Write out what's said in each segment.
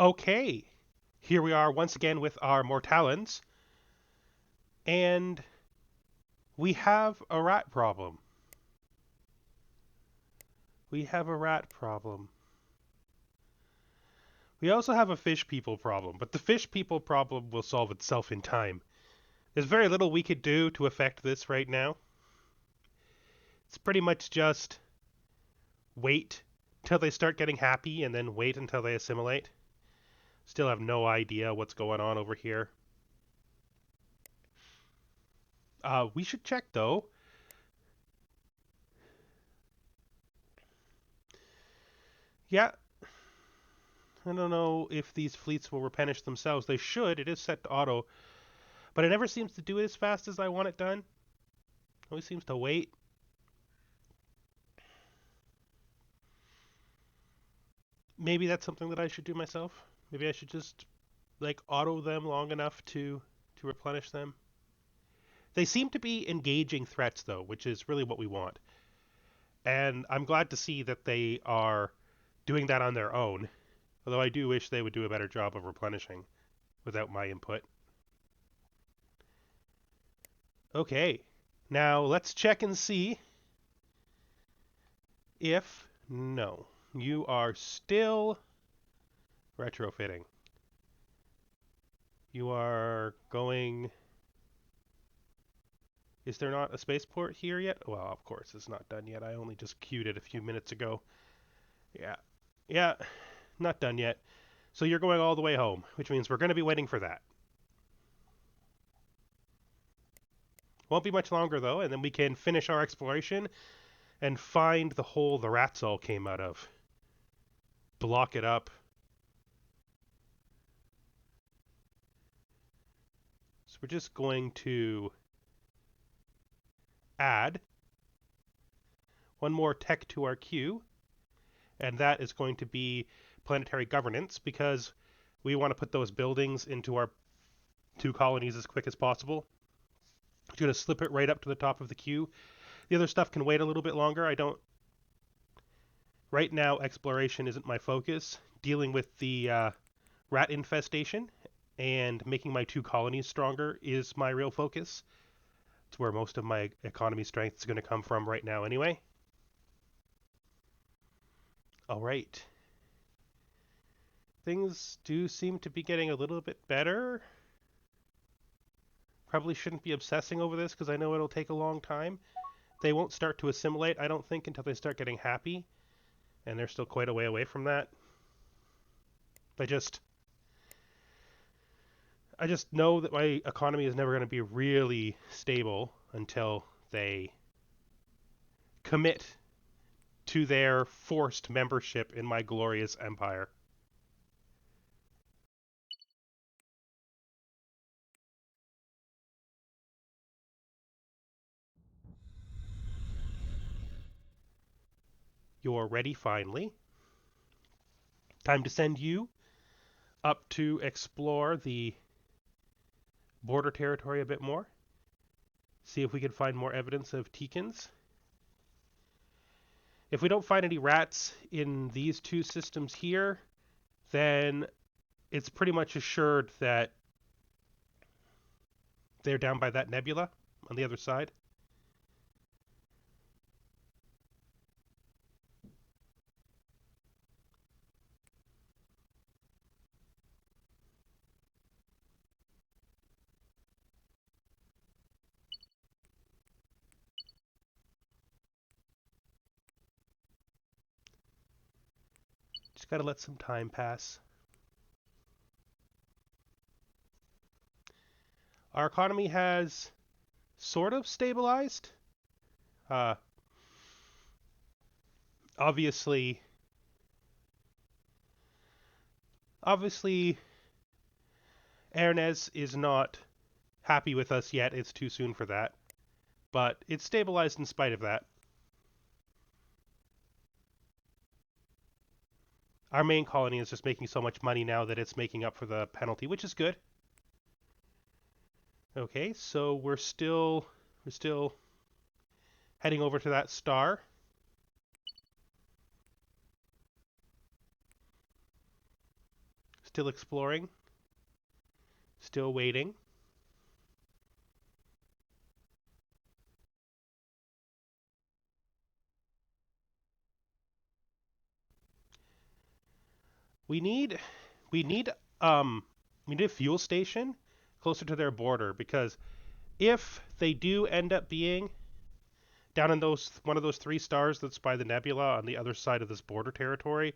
Okay, here we are once again with our Mortalens, and we have a rat problem. We have a rat problem. We also have a fish people problem, but the fish people problem will solve itself in time. There's very little we could do to affect this right now. It's pretty much just wait till they start getting happy and then wait until they assimilate. Still have no idea what's going on over here. We should check though. Yeah, I don't know if these fleets will replenish themselves. They should. It is set to auto, but it never seems to do it as fast as I want it done. It always seems to wait. Maybe that's something that I should do myself. Maybe I should just like auto them long enough to replenish them. They seem to be engaging threats though, which is really what we want. And I'm glad to see that they are doing that on their own. Although I do wish they would do a better job of replenishing without my input. Okay, now let's check and see if no, you are still retrofitting. You are going. Is there not a spaceport here yet? Well, of course, it's not done yet. I only just queued it a few minutes ago. Yeah. Yeah, not done yet. So you're going all the way home, which means we're going to be waiting for that. Won't be much longer, though, and then we can finish our exploration and find the hole the rats all came out of. Block it up. So we're just going to add one more tech to our queue, and that is going to be planetary governance, because we want to put those buildings into our 2 colonies as quick as possible. I'm going to slip it right up to the top of the queue. The other stuff can wait a little bit longer. I don't. Right now, exploration isn't my focus. Dealing with the rat infestation and making my 2 colonies stronger is my real focus. It's where most of my economy strength is going to come from right now, anyway. All right. Things do seem to be getting a little bit better. Probably shouldn't be obsessing over this because I know it'll take a long time. They won't start to assimilate, I don't think, until they start getting happy. And they're still quite a way away from that. I just know that my economy is never going to be really stable until they commit to their forced membership in my glorious empire. You're ready finally. Time to send you up to explore the border territory a bit more. See if we can find more evidence of Teekins. If we don't find any rats in these 2 systems here, then it's pretty much assured that they're down by that nebula on the other side. Just gotta let some time pass. Our economy has sort of stabilized. Uh, obviously, Ernest is not happy with us yet. It's too soon for that. But it's stabilized in spite of that. Our main colony is just making so much money now that it's making up for the penalty, which is good. Okay, so we're still heading over to that star. Still exploring. Still waiting. We need we need um we need a fuel station closer to their border because if they do end up being down in those one of those 3 stars that's by the nebula on the other side of this border territory,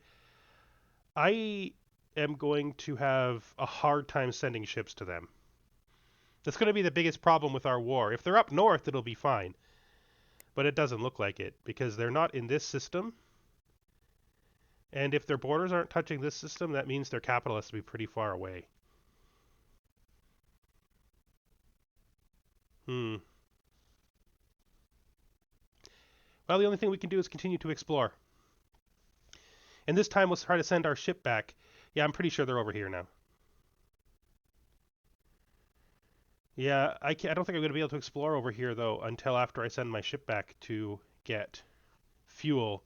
I am going to have a hard time sending ships to them. That's going to be the biggest problem with our war. If they're up north, it'll be fine. But it doesn't look like it because they're not in this system. And if their borders aren't touching this system, that means their capital has to be pretty far away. Hmm. Well, the only thing we can do is continue to explore. And this time we'll try to send our ship back. Yeah, I'm pretty sure they're over here now. Yeah, I don't think I'm going to be able to explore over here, though, until after I send my ship back to get fuel.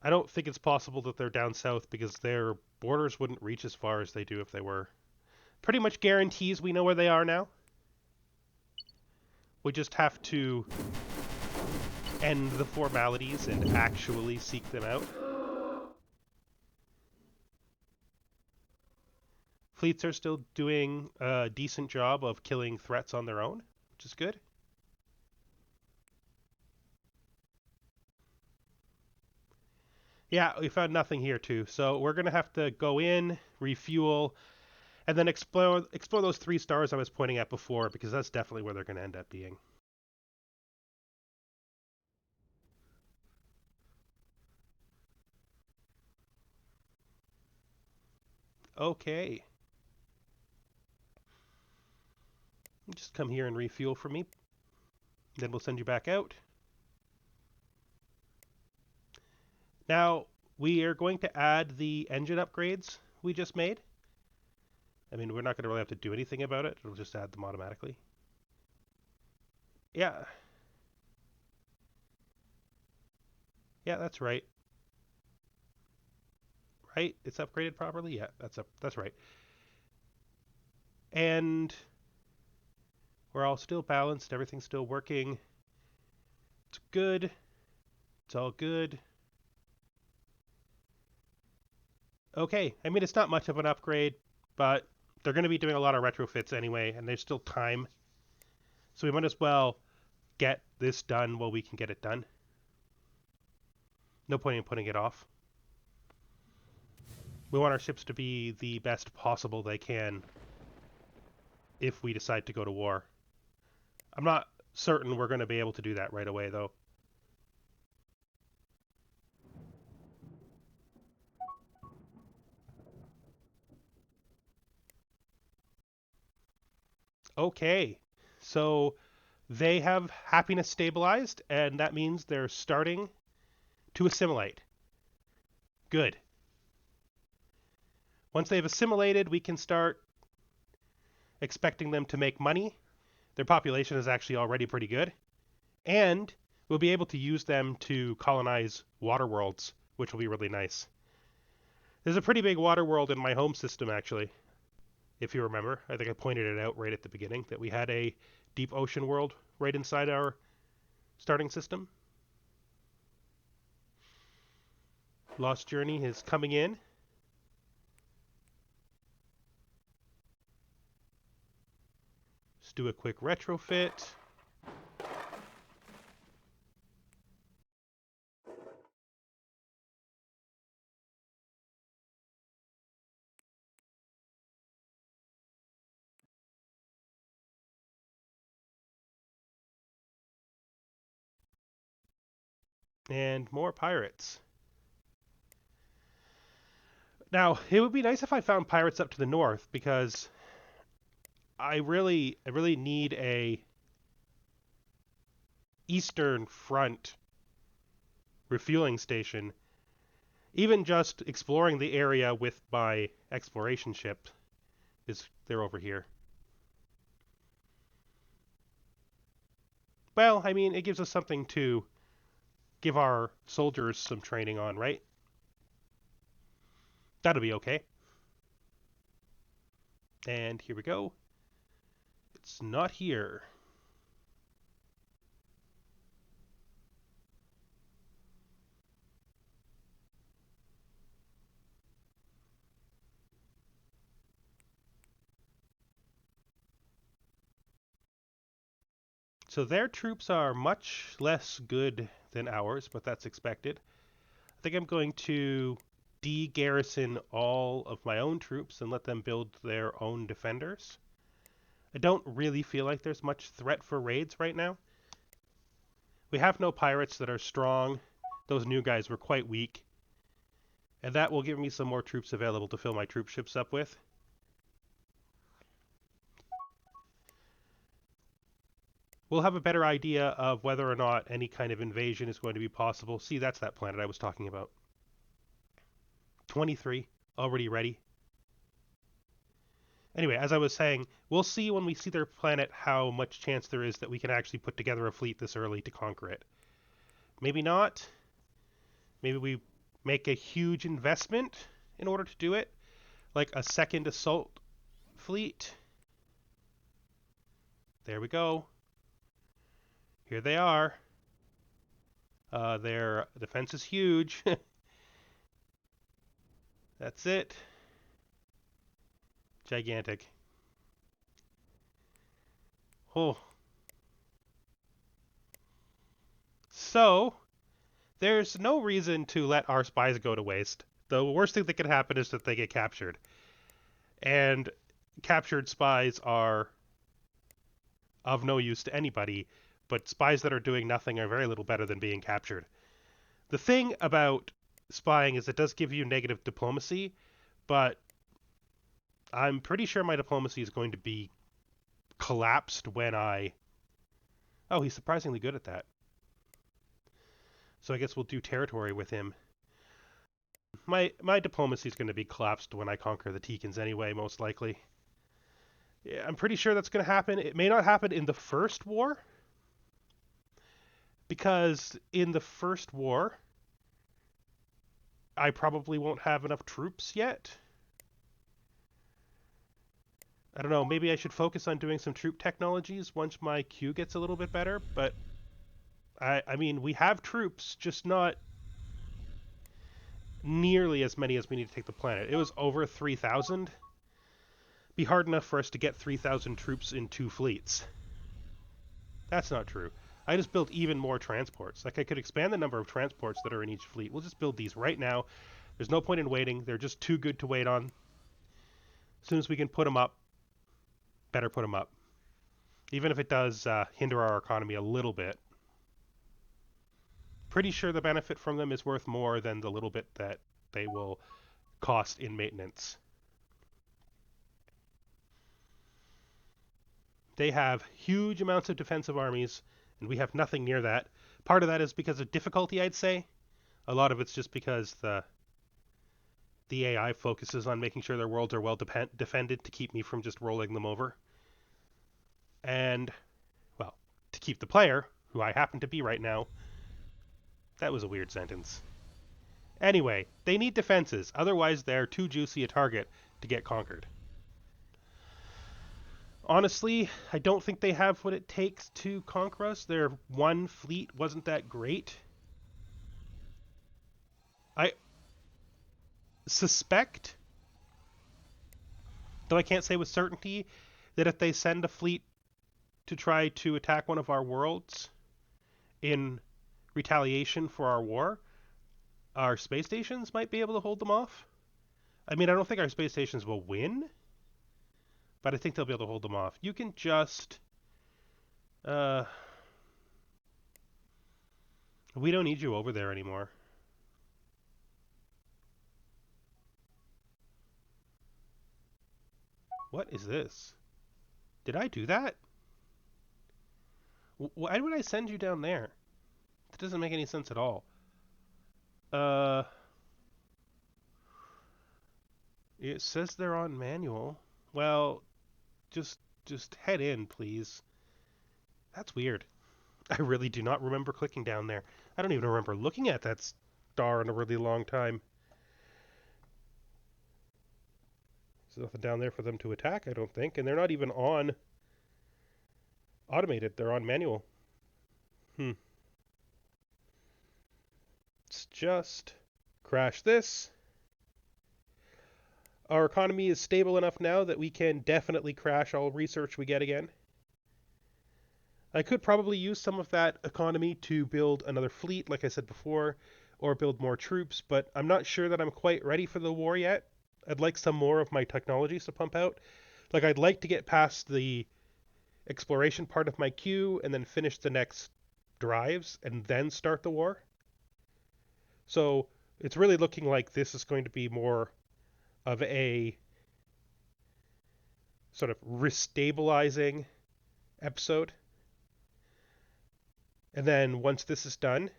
I don't think it's possible that they're down south because their borders wouldn't reach as far as they do if they were. Pretty much guarantees we know where they are now. We just have to end the formalities and actually seek them out. Fleets are still doing a decent job of killing threats on their own, which is good. Yeah, we found nothing here too, so we're gonna have to go in, refuel, and then explore those 3 stars I was pointing at before because that's definitely where they're gonna end up being. Okay. Just come here and refuel for me. Then we'll send you back out. Now, we are going to add the engine upgrades we just made. I mean, we're not going to really have to do anything about it. It'll just add them automatically. Yeah. Yeah, that's right. Right? It's upgraded properly? Yeah, that's right. And we're all still balanced. Everything's still working. It's good. It's all good. Okay, I mean, it's not much of an upgrade, but they're going to be doing a lot of retrofits anyway, and there's still time. So we might as well get this done while we can get it done. No point in putting it off. We want our ships to be the best possible they can if we decide to go to war. I'm not certain we're going to be able to do that right away, though. Okay, so they have happiness stabilized, and that means they're starting to assimilate. Good. Once they've assimilated, we can start expecting them to make money. Their population is actually already pretty good. And we'll be able to use them to colonize water worlds, which will be really nice. There's a pretty big water world in my home system, actually, if you remember. I think I pointed it out right at the beginning that we had a deep ocean world right inside our starting system. Lost Journey is coming in. Let's do a quick retrofit. And more pirates. Now, it would be nice if I found pirates up to the north because I really need a Eastern Front refueling station. Even just exploring the area with my exploration ship is they're over here. Well, I mean, it gives us something to give our soldiers some training on, right? That'll be okay. And here we go. It's not here. So their troops are much less good than ours, but that's expected. I think I'm going to de-garrison all of my own troops and let them build their own defenders. I don't really feel like there's much threat for raids right now. We have no pirates that are strong. Those new guys were quite weak. And that will give me some more troops available to fill my troop ships up with. We'll have a better idea of whether or not any kind of invasion is going to be possible. See, that's that planet I was talking about. 23, already ready. Anyway, as I was saying, we'll see when we see their planet how much chance there is that we can actually put together a fleet this early to conquer it. Maybe not. Maybe we make a huge investment in order to do it, like a second assault fleet. There we go. Here they are. Their defense is huge. That's it. Gigantic. Oh. So, there's no reason to let our spies go to waste. The worst thing that could happen is that they get captured. And captured spies are of no use to anybody, but spies that are doing nothing are very little better than being captured. The thing about spying is it does give you negative diplomacy, but I'm pretty sure my diplomacy is going to be collapsed when I... Oh, he's surprisingly good at that. So I guess we'll do territory with him. My diplomacy is going to be collapsed when I conquer the Teekans anyway, most likely. Yeah, I'm pretty sure that's going to happen. It may not happen in the first war, because in the first war, I probably won't have enough troops yet. I don't know, maybe I should focus on doing some troop technologies once my queue gets a little bit better, but I mean, we have troops, just not nearly as many as we need to take the planet. It was over 3,000. Be hard enough for us to get 3,000 troops in 2 fleets. That's not true. I just built even more transports. Like, I could expand the number of transports that are in each fleet. We'll just build these right now. There's no point in waiting. They're just too good to wait on. As soon as we can put them up, better put them up. Even if it does hinder our economy a little bit. Pretty sure the benefit from them is worth more than the little bit that they will cost in maintenance. They have huge amounts of defensive armies, and we have nothing near that. Part of that is because of difficulty, I'd say. A lot of it's just because the AI focuses on making sure their worlds are well defended to keep me from just rolling them over. And, well, to keep the player, who I happen to be right now. That was a weird sentence. Anyway, they need defenses, otherwise they're too juicy a target to get conquered. Honestly, I don't think they have what it takes to conquer us. Their one fleet wasn't that great. I suspect, though I can't say with certainty, that if they send a fleet to try to attack one of our worlds in retaliation for our war, our space stations might be able to hold them off. I mean, I don't think our space stations will win, but I think they'll be able to hold them off. You can just... we don't need you over there anymore. What is this? Did I do that? Why would I send you down there? That doesn't make any sense at all. It says they're on manual. Well, just head in, please. That's weird. I really do not remember clicking down there. I don't even remember looking at that star in a really long time. There's nothing down there for them to attack, I don't think. And they're not even on automated. They're on manual. Let's just crash this. Our economy is stable enough now that we can definitely crash all research we get again. I could probably use some of that economy to build another fleet, like I said before, or build more troops, but I'm not sure that I'm quite ready for the war yet. I'd like some more of my technologies to pump out. Like, I'd like to get past the exploration part of my queue and then finish the next drives and then start the war. So it's really looking like this is going to be more of a sort of restabilizing episode. And then once this is done,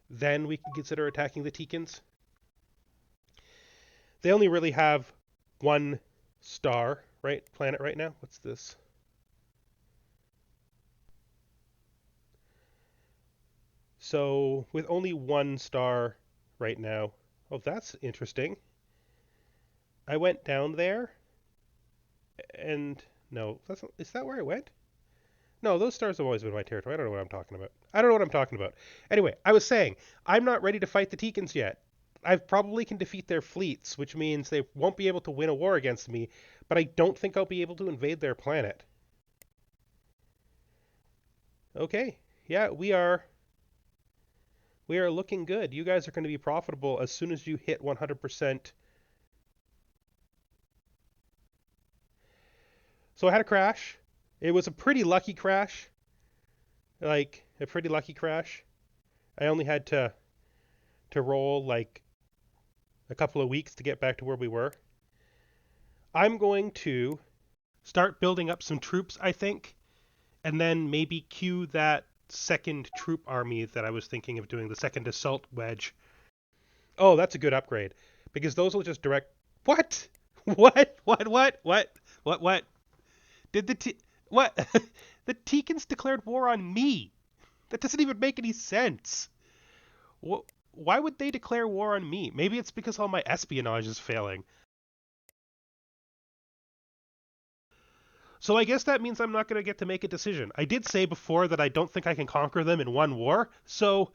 then we can consider attacking the Teekans. They only really have one star, right? Planet right now. What's this? So with only one star right now. Oh, that's interesting. I went down there and no, is that where I went? No, those stars have always been my territory. I don't know what I'm talking about. I don't know what I'm talking about. Anyway, I was saying, I'm not ready to fight the Teekans yet. I probably can defeat their fleets, which means they won't be able to win a war against me, but I don't think I'll be able to invade their planet. Okay, yeah, we are looking good. You guys are going to be profitable as soon as you hit 100%. So I had a crash. It was a pretty lucky crash. Like, a pretty lucky crash. I only had to roll like a couple of weeks to get back to where we were. I'm going to start building up some troops, I think, and then maybe queue that second troop army that I was thinking of doing, the second assault wedge. Oh, that's a good upgrade, because those will just direct... What? What? Did what? The Teekans declared war on me. That doesn't even make any sense. Why would they declare war on me? Maybe it's because all my espionage is failing. So I guess that means I'm not going to get to make a decision. I did say before that I don't think I can conquer them in one war, so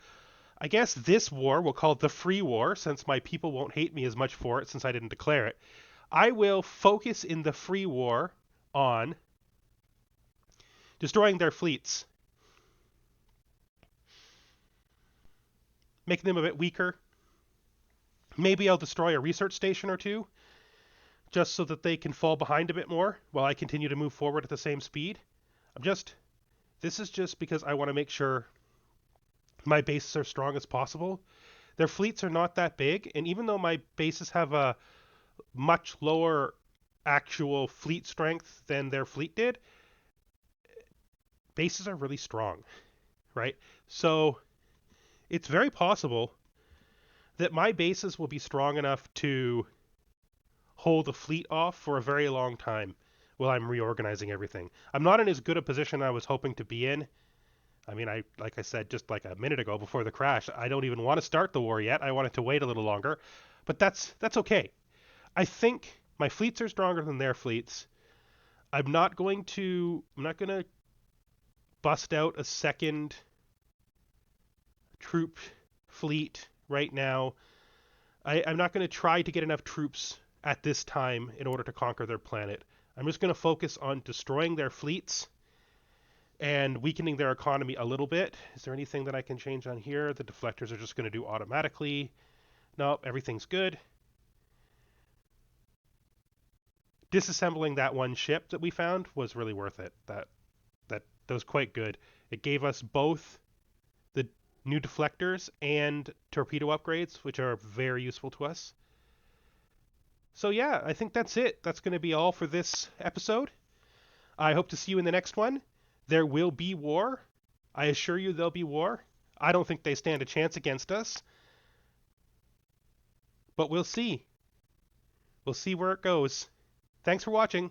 I guess this war, we'll call it the free war, since my people won't hate me as much for it since I didn't declare it. I will focus in the free war on destroying their fleets, making them a bit weaker. Maybe I'll destroy a research station or two, just so that they can fall behind a bit more while I continue to move forward at the same speed. This is just because I want to make sure my bases are strong as possible. Their fleets are not that big, and even though my bases have a much lower actual fleet strength than their fleet did, bases are really strong, right? So it's very possible that my bases will be strong enough to hold the fleet off for a very long time while I'm reorganizing everything. I'm not in as good a position I was hoping to be in. I mean, like I said just like a minute ago before the crash, I don't even want to start the war yet. I wanted to wait a little longer, but that's okay. I think my fleets are stronger than their fleets. I'm not going to bust out a second troop fleet right now. I'm not going to try to get enough troops at this time in order to conquer their planet. I'm just going to focus on destroying their fleets and weakening their economy a little bit. Is there anything that I can change on here? The deflectors are just going to do automatically. Nope, everything's good. Disassembling that one ship that we found was really worth it. That was quite good. It gave us both the new deflectors and torpedo upgrades, which are very useful to us. So yeah, I think that's it. That's going to be all for this episode. I hope to see you in the next one. There will be war. I assure you there'll be war. I don't think they stand a chance against us. But we'll see. We'll see where it goes. Thanks for watching.